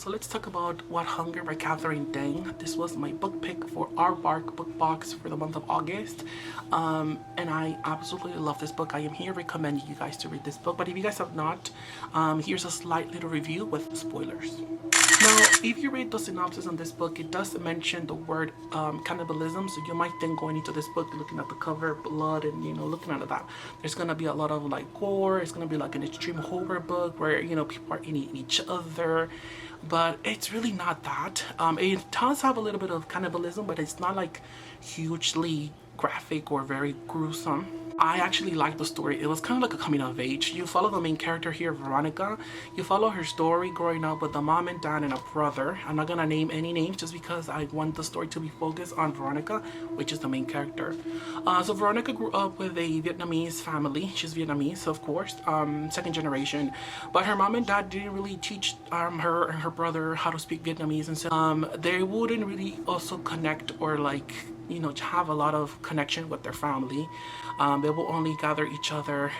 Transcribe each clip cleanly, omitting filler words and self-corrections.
So let's talk about What Hunger by Catherine Dang. This was my book pick for our Bark book box for the month of August. And I absolutely love this book. I am here recommending you guys to read this book. But if you guys have not, here's a slight little review with spoilers. Now, if you read the synopsis on this book, it does mention the word cannibalism. So you might think going into this book, looking at the cover, blood, and looking at that, there's gonna be a lot of like gore. It's gonna be like an extreme horror book where people are eating each other. But it's really not that. It does have a little bit of cannibalism, but it's not like hugely graphic or very gruesome. I actually liked the story. It was kind of like a coming of age. You follow the main character here, Veronica. You follow her story growing up with a mom and dad and a brother. I'm not gonna name any names just because I want the story to be focused on Veronica, which is the main character. So Veronica grew up with a Vietnamese family. She's Vietnamese, of course, second generation. But her mom and dad didn't really teach her and her brother how to speak Vietnamese, and so they wouldn't really also connect or like have a lot of connection with their family. They will only gather each other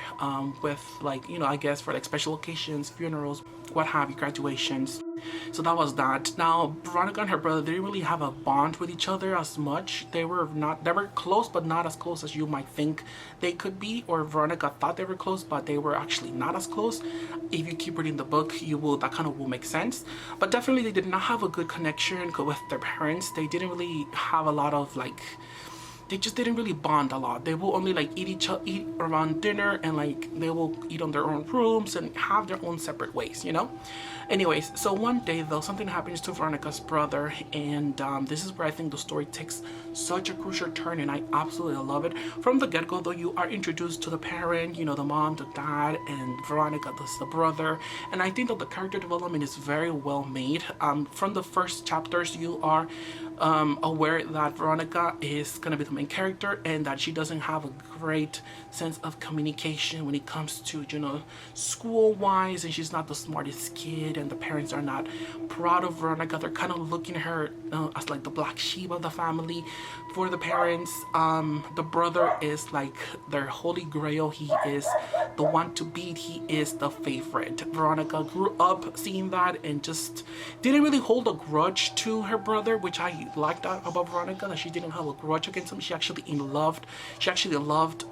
with like I guess for like special occasions, funerals, what have you, graduations. So that was that. Now Veronica and her brother, they didn't really have a bond with each other as much. They were close, but not as close as you might think they could be, or Veronica thought they were close, but they were actually not as close. If you keep reading the book, that kind of will make sense. But definitely they did not have a good connection with their parents. They didn't really have a lot of like, they just didn't really bond a lot. They will only like eat around dinner, and like they will eat on their own rooms and have their own separate ways, Anyways, so one day though, something happens to Veronica's brother, and this is where I think the story takes such a crucial turn, and I absolutely love it. From the get-go though, you are introduced to the parent, the mom, the dad, and Veronica, the brother, and I think that the character development is very well made. From the first chapters, you are aware that Veronica is gonna be the main character, and that she doesn't have a great sense of communication when it comes to school wise, and she's not the smartest kid, and the parents are not proud of Veronica. They're kind of looking at her as like the black sheep of the family for the parents. The brother is like their holy grail. He is the one to beat. He is the favorite. Veronica grew up seeing that and just didn't really hold a grudge to her brother, which I liked that about Veronica, that she didn't have a grudge against him. She actually loved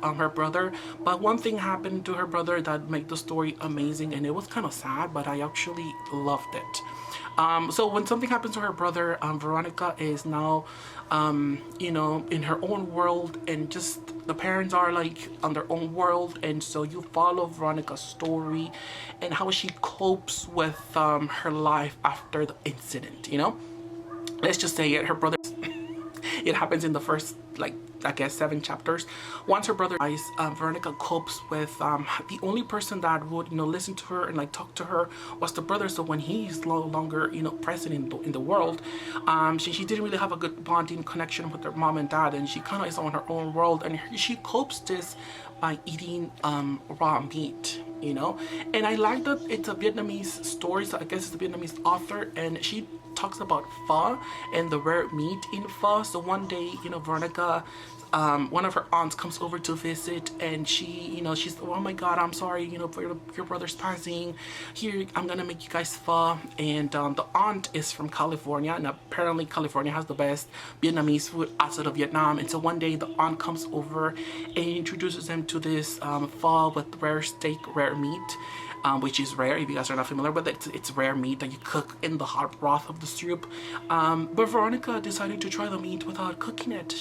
her brother. But one thing happened to her brother that made the story amazing, and it was kind of sad, but I actually loved it. So when something happens to her brother, Veronica is now in her own world, and just the parents are like on their own world, and so you follow Veronica's story and how she copes with her life after the incident. Let's just say it, her brother, it happens in the first, like, I guess 7 chapters. Once her brother dies, Veronica copes with the only person that would listen to her and like talk to her was the brother. So when he's no longer present in the world, she didn't really have a good bonding connection with her mom and dad, and she kind of is on her own world, and she copes this by eating raw meat. And I like that it's a Vietnamese story, so I guess it's a Vietnamese author, and she talks about pho and the rare meat in pho. So one day, Veronica, one of her aunts comes over to visit, and she's, oh my god, I'm sorry, for your brother's passing. Here, I'm gonna make you guys pho. And the aunt is from California, and apparently California has the best Vietnamese food outside of Vietnam. And so one day the aunt comes over and introduces them to this pho with rare steak, rare meat. Which is rare. If you guys are not familiar with it, it's rare meat that you cook in the hot broth of the soup. But Veronica decided to try the meat without cooking it.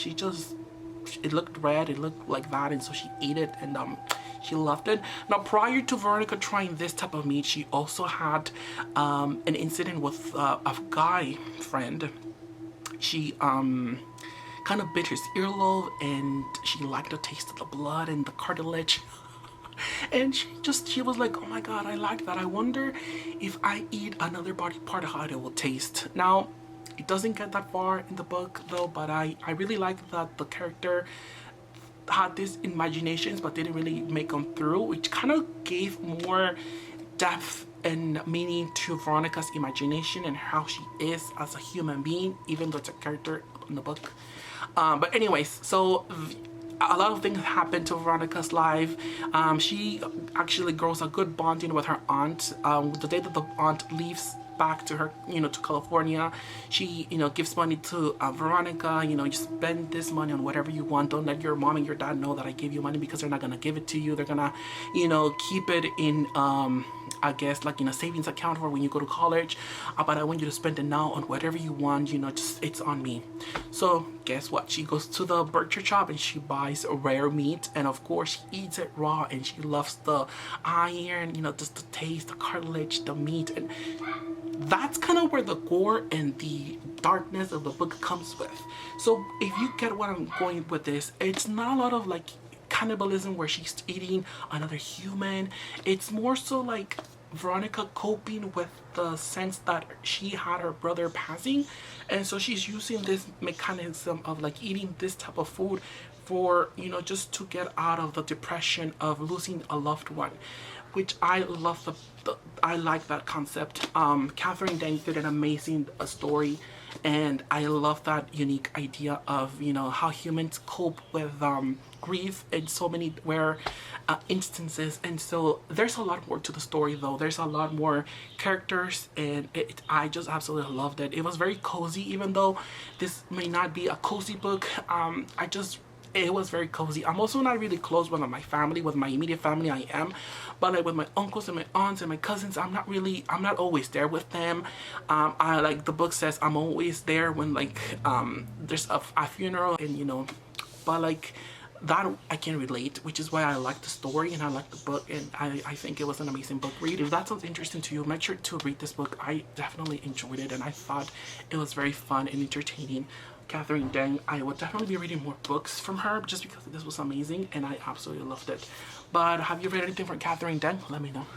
It looked red, it looked like that, and so she ate it, and she loved it. Now, prior to Veronica trying this type of meat, she also had an incident with a guy friend. She kind of bit his earlobe, and she liked the taste of the blood and the cartilage. And she was like, oh my god, I like that. I wonder if I eat another body part, how it will taste. Now, it doesn't get that far in the book though, but I really like that the character had these imaginations but didn't really make them through, which kind of gave more depth and meaning to Veronica's imagination and how she is as a human being, even though it's a character in the book. But anyways, so a lot of things happen to Veronica's life. She actually grows a good bonding with her aunt. The day that the aunt leaves back to her, to California. She, gives money to Veronica. You spend this money on whatever you want. Don't let your mom and your dad know that I gave you money, because they're not gonna give it to you. They're gonna, keep it in, I guess, like in a savings account for when you go to college. But I want you to spend it now on whatever you want. Just it's on me. So guess what? She goes to the butcher shop and she buys rare meat, and of course she eats it raw, and she loves the iron, just the taste, the cartilage, the meat, and that's kind of where the gore and the darkness of the book comes with. So if you get what I'm going with this, it's not a lot of like cannibalism where she's eating another human. It's more so like Veronica coping with the sense that she had her brother passing, and so she's using this mechanism of like eating this type of food for, just to get out of the depression of losing a loved one, which I love. I like that concept. Catherine Dang did an amazing story, and I love that unique idea of how humans cope with grief in so many instances. And so there's a lot more to the story, though. There's a lot more characters, and I just absolutely loved it. It was very cozy, even though this may not be a cozy book. It was very cozy. I'm also not really close with my family, with my immediate family. I am, but like with my uncles and my aunts and my cousins, I'm not always there with them. I, like the book says, I'm always there when like there's a funeral, and but like that I can relate, which is why I like the story and I like the book, and I think it was an amazing book read. If that sounds interesting to you, make sure to read this book. I definitely enjoyed it, and I thought it was very fun and entertaining. Catherine Dang, I would definitely be reading more books from her, just because this was amazing and I absolutely loved it. But have you read anything from Catherine Dang? Let me know.